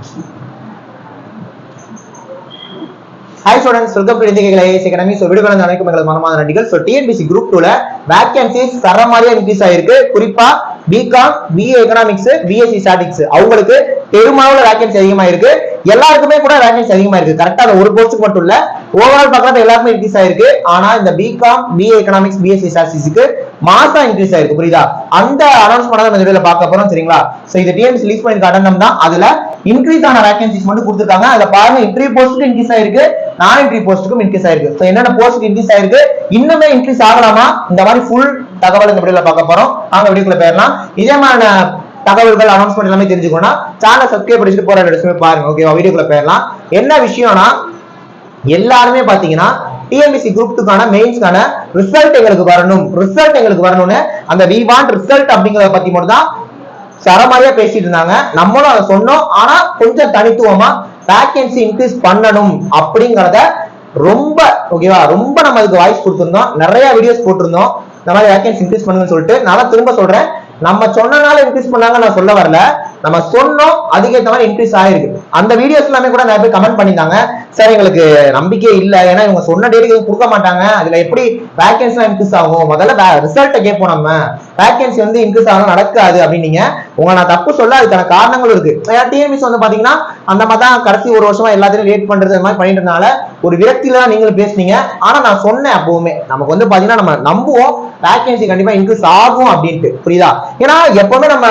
Hi students, welcome to Indian IAS Academy. So video கான அனைவருக்கும் எங்கள் மனமார்ந்த நன்றிகள். So TNPSC group 2ல vacancies தரமாரியா இன்க்ரீஸ் ஆயிருக்கு. குறிப்பா BCom, BA Economics, BSc Statistics அவங்களுக்கு பெருமளவுல வேகன்சி அதிகமா இருக்கு. எல்லாருக்குமே கூட வேகன்சி அதிகமா இருக்கு. கரெக்ட்டா அந்த ஒரு போஸ்டுக்கு மட்டும் இல்ல, ஓவரால் பார்க்கறது எல்லாருமே இன்க்ரீஸ் ஆயிருக்கு. ஆனா இந்த BCom, BA Economics, BSc Statisticsக்கு மாசா இன்க்ரீஸ் ஆயிருக்கு. புரியுதா? அந்த அனௌன்ஸ்மென்ட் தான் இந்த வீடியோல பார்க்க போறோம். சரிங்களா? சோ இது TNPSC ரிலீஸ் பண்ணிருக்க அட்டெண்டம் தான். அதுல இன்க்ரீஸ் ஆன வேகன்சிஸ் மட்டும் கொடுத்திருக்காங்க. அதுல பாருங்க இன்டர்வியூ போஸ்ட்க்கு இன்க்ரீஸ் ஆயிருக்கு, நான் இன்டர்வியூ போஸ்ட்க்கும் இன்க்ரீஸ் ஆயிருக்கு. சோ என்னென்ன போஸ்ட்க்கு இன்க்ரீஸ் ஆயிருக்கு, இன்னுமே இன்க்ரீஸ் ஆகலாமா, இந்த மாதிரி ஃபுல் தகவல் இந்த வீடியோல பார்க்க போறோம். வாங்க வீடியோக்குள்ள போயிரலாம். இதே மாதிரி தகவல்கள் அனௌன்ஸ்மென்ட் எல்லாமே தெரிஞ்சுக்கணும்னா சேனலை சப்ஸ்கிரைப் பண்ணிட்டு போற ரெஸ்யூமே பாருங்க. ஓகேவா? வீடியோக்குள்ள போயிரலாம். என்ன விஷயம்னா, எல்லாருமே பாத்தீங்கன்னா TNPSC குரூப் 2க்கான மெயின்ஸ்க்கான ரிசல்ட் எங்களுக்கு வரணும்னு அந்த வி வாண்ட் ரிசல்ட் அப்படிங்கறத பத்தி மட்டும் தான் சரமாரியா பேசிட்டு இருந்தாங்க. நம்மளும் அதை சொன்னோம். ஆனா கொஞ்சம் தனித்துவமா வேகன்சி இன்க்ரீஸ் பண்ணணும் அப்படிங்கறத ரொம்ப ஓகேவா, ரொம்ப நம்ம அதுக்கு வாய்ஸ் கொடுத்திருந்தோம். நிறைய வீடியோஸ் போட்டிருந்தோம் இந்த மாதிரி வேகன்சி இன்க்ரீஸ் பண்ணுங்கன்னு சொல்லிட்டு. நான் திரும்ப சொல்றேன், நம்ம சொன்னனால இன்க்ரீஸ் பண்ணாங்க நான் சொல்ல வரல, நம்ம சொன்னோம், அதுக்கேற்ற மாதிரி இன்க்ரீஸ் ஆயிருக்கு. அந்த வீடியோஸ் எல்லாமே கூட நிறைய பேர் கமெண்ட் பண்ணிட்டாங்க, சார் எங்களுக்கு நம்பிக்கை இல்ல, ஏன்னா இவங்க சொன்ன டேட்டுக்கு கொடுக்க மாட்டாங்க, அதுல எப்படி வேகன்சி இன்க்ரீஸ் ஆகும், முதல்ல ரிசல்ட்டை கேட்போம், நம்ம வேகன்சி வந்து இன்க்ரீஸ் ஆகும் நடக்காது அப்படின்னீங்க. உங்களை நான் தப்பு சொல்ல, அதுக்கான காரணங்களும் இருக்கு. TNPSC வந்து பாத்தீங்கன்னா அந்த மாதிரி தான் கடைசி ஒரு வருஷமா எல்லாத்தையும் லேட் பண்றது மாதிரி பண்ணிட்டு இருந்தால ஒரு விரக்தியில தான் நீங்களும் பேசுனீங்க. ஆனா நான் சொன்னேன், அப்பவுமே நமக்கு வந்து பாத்தீங்கன்னா நம்ம நம்புவோம் வேகன்சி கண்டிப்பா இன்க்ரீஸ் ஆகும் அப்படின்ட்டு. புரியுதா? ஏன்னா எப்பவுமே நம்ம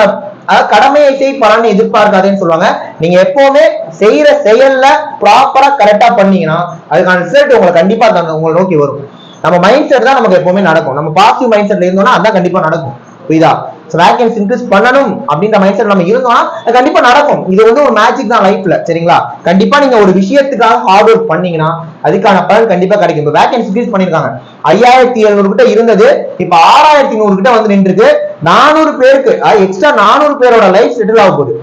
கடமையை செய் பலனை எதிர்பார்க்காதேன்னு சொல்லுவாங்க. நீங்க எப்பவுமே செய்யற செயல்ல ப்ராப்பரா கரெக்டா பண்ணீங்கன்னா அதுக்கான ரிசல்ட் உங்களை கண்டிப்பா உங்களை நோக்கி வரும். நம்ம மைண்ட் செட் தான் நமக்கு எப்பவுமே நடக்கும். நம்ம பாசிட்டிவ் மைண்ட் செட்ல இருந்தோம்னா அதான் கண்டிப்பா நடக்கும். புரியுதா? வேகன்சி இன்க்ரீஸ் பண்ணணும் அப்படின்ற மைண்ட் செட் நம்ம இருந்தோம்னா அது கண்டிப்பா நடக்கும். இது வந்து ஒரு மேஜிக் தான் லைஃப்ல. சரிங்களா? கண்டிப்பா நீங்க ஒரு விஷயத்துக்காக ஹார்ட் ஒர்க் பண்ணீங்கன்னா அதுக்கான பலன் கண்டிப்பா கிடைக்கும். இப்போ வேகன்சி இன்க்ரீஸ் பண்ணிருக்காங்க, 5700 கிட்ட இருந்தது, இப்ப 6100 கிட்ட வந்து நின்று இருக்கு. 400 பேருக்கு எக்ஸ்ட்ரா 400 பேரோட லைஃப் செட்டில் ஆக போகுது.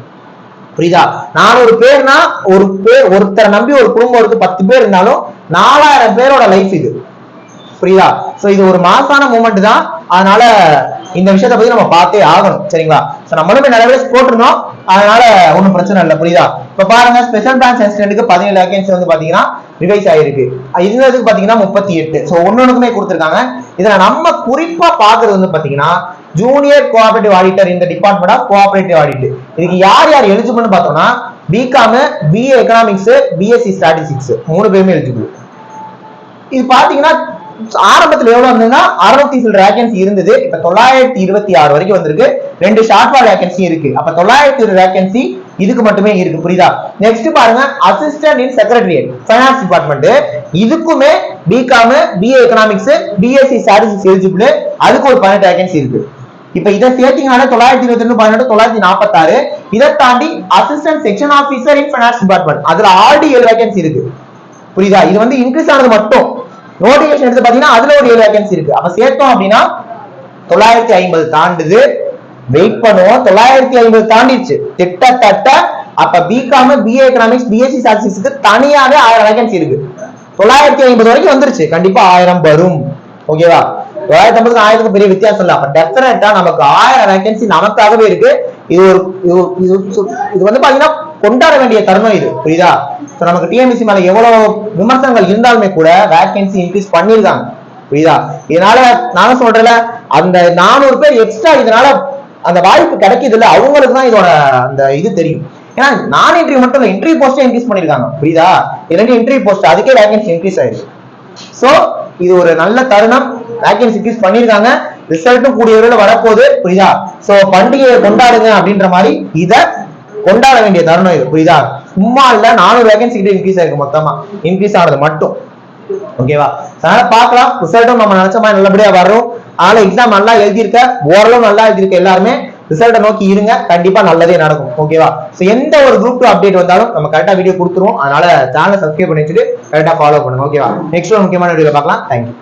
புரியுதா? 400 பேர்னா ஒருத்தரை நம்பி ஒரு குடும்பம் இருக்கு, 10 பேர் இருந்தாலும் 4000 பேரோட லைஃப் இது. புரியுதா? சோ இது ஒரு மாசான மூமெண்ட் தான். அதனால இந்த விஷயத்தை பத்தி நம்ம பார்த்தே ஆகணும். சரிங்களா? சோ நம்மளுமே நிறைய பேர் போட்டிருந்தோம், அதனால ஒன்றும் பிரச்சனை இல்லை. புரியுதா? இப்ப பாருங்க, ஸ்பெஷல் பிரான்ச் அசிஸ்டன்ட்க்கு 17 வேகன்சி வந்து பாத்தீங்கன்னா ரிவைஸ் ஆயிருக்கு. இதுக்கு பாத்தீங்கன்னா 38. சோ ஒன்னொன்னுக்குமே கொடுத்திருக்காங்க. இதுல நம்ம குறிப்பா பாக்குறது வந்து பாத்தீங்கன்னா ஜூனியர் கோஆபரேட்டிவ் ஆடிட்டர் இந்த டிபார்ட்மெண்ட் ஆஃப் கோஆபரேட்டிவ் ஆடிட். இதுக்கு யார் யார் எலிஜிபிள்னு பார்த்தோம்னா BCom, BA Economics, BSc Statistics 3 பேருமே எலிஜிபிள். இது பாத்தீங்கன்னா ஆரம்பத்துல எவ்வளவு இருந்ததுன்னா 600 வேகன்சி இருந்தது, இப்ப 926 வரைக்கும் வந்திருக்கு. 2 ஷார்ட் ஃபால் வேகன்சி இருக்கு. அப்ப 920 வேகன்சி இதுக்கு மட்டுமே இருக்கு. புரியுதா? நெக்ஸ்ட் பாருங்க, அசிஸ்டன்ட் இன் செக்ரட்டரியேட் ஃபைனான்ஸ் டிபார்ட்மெண்ட். இதுக்குமே BCom, BA Economics, BSc Statistics eligible. அதுக்கு ஒரு 18 வேகன்சி இருக்கு. இப்ப இதை சேர்த்தீங்கன்னா 922 18 946. இதை தாண்டி அசிஸ்டன்ட் செக்ஷன் ஆபீசர் இன் ஃபைனான்ஸ் டிபார்ட்மெண்ட், அதுல ஆல்ரெடி 7 வேகன்சி இருக்கு. புரியுதா? இது வந்து இன்க்ரீஸ் ஆனது மட்டும். நோட்டிபிகேஷன் எடுத்து பாத்தீங்கன்னா அதுல ஒரு 7 வேகன்சி இருக்கு. அப்ப சேர்த்தோம் அப்படின்னா 950 தாண்டுது. வெயிட் பண்ணுவோம், 950 தாண்டிடுச்சு கிட்டத்தட்ட. அப்ப BCom, BA Economics, BSc Statisticsக்கு தனியாவே 1000 வேகன்சி இருக்கு. 950 வரைக்கும் வந்துருச்சு, கண்டிப்பா 1000 வரும். ஓகேவா? 950க்கு 1000க்கு பெரிய வித்தியாசம் இல்ல. அப்ப டெஃபினட்டா நமக்கு 1000 வேகன்சி நமக்காகவே இருக்கு. இது வந்து பாத்தீங்கன்னா கொண்டாட வேண்டிய தருணம் இது. புரியுதா? நமக்கு TNPSC மேல எவ்வளவு விமர்சனங்கள் இருந்தாலுமே கூட வேகன்சி இன்க்ரீஸ் பண்ணிருக்காங்க. புரியுதா? இதனால நான் சொல்றேன்ல, அந்த 400 பேர் எக்ஸ்ட்ரா இதனால அந்த வாய்ப்பு கிடைக்குது இல்ல, அவங்களுக்கு தான் இதோட அந்த இது தெரியும். ஏன்னா நான் இன்டர்வியூ மட்டும் இல்ல, இன்டர்வியூ போஸ்டே இன்க்ரீஸ் பண்ணிருக்காங்க. புரியுதா? இரண்டு இன்டர்வியூ போஸ்ட், அதுக்கே வேகன்சி இன்க்ரீஸ் ஆயிடுச்சு. சோ இது ஒரு நல்ல தருணம். வேகன்சி இன்க்ரீஸ் பண்ணிருக்காங்க, ரிசல்ட்டும் கூடிய விரைவில் வரப்போகுது. புரியுதா? சோ பண்டிகையை கொண்டாடுங்க அப்படின்ற மாதிரி இத கொண்டாட வேண்டிய தருணம் இது. புரியுதா? சும்மா இல்ல, 400 வேகன்சி கிட்ட இன்க்ரீஸ் ஆயிருக்கு, மொத்தமா இன்க்ரீஸ் ஆனது மட்டும். ஓகேவா? அதனால பாக்கலாம், ரிசல்ட்டும் நம்ம நினைச்ச மாதிரி நல்லபடியா வரும். அதனால எக்ஸாம் நல்லா எழுதியிருக்க, ஓரளவு நல்லா எழுதியிருக்க எல்லாருமே ரிசல்ட்டை நோக்கி இருங்க, கண்டிப்பா நல்லதே நடக்கும். ஓகேவா? சோ எந்த ஒரு குரூப் 2 அப்டேட் வந்தாலும் நம்ம கரெக்டா வீடியோ கொடுத்துருவோம். அதனால சேனலை சப்ஸ்கிரைப் பண்ணி வச்சுட்டு கரெக்டா ஃபாலோ பண்ணுங்க. ஓகேவா? நெக்ஸ்ட் ஒரு முக்கியமான வீடியோ பார்க்கலாம். தேங்க்யூ.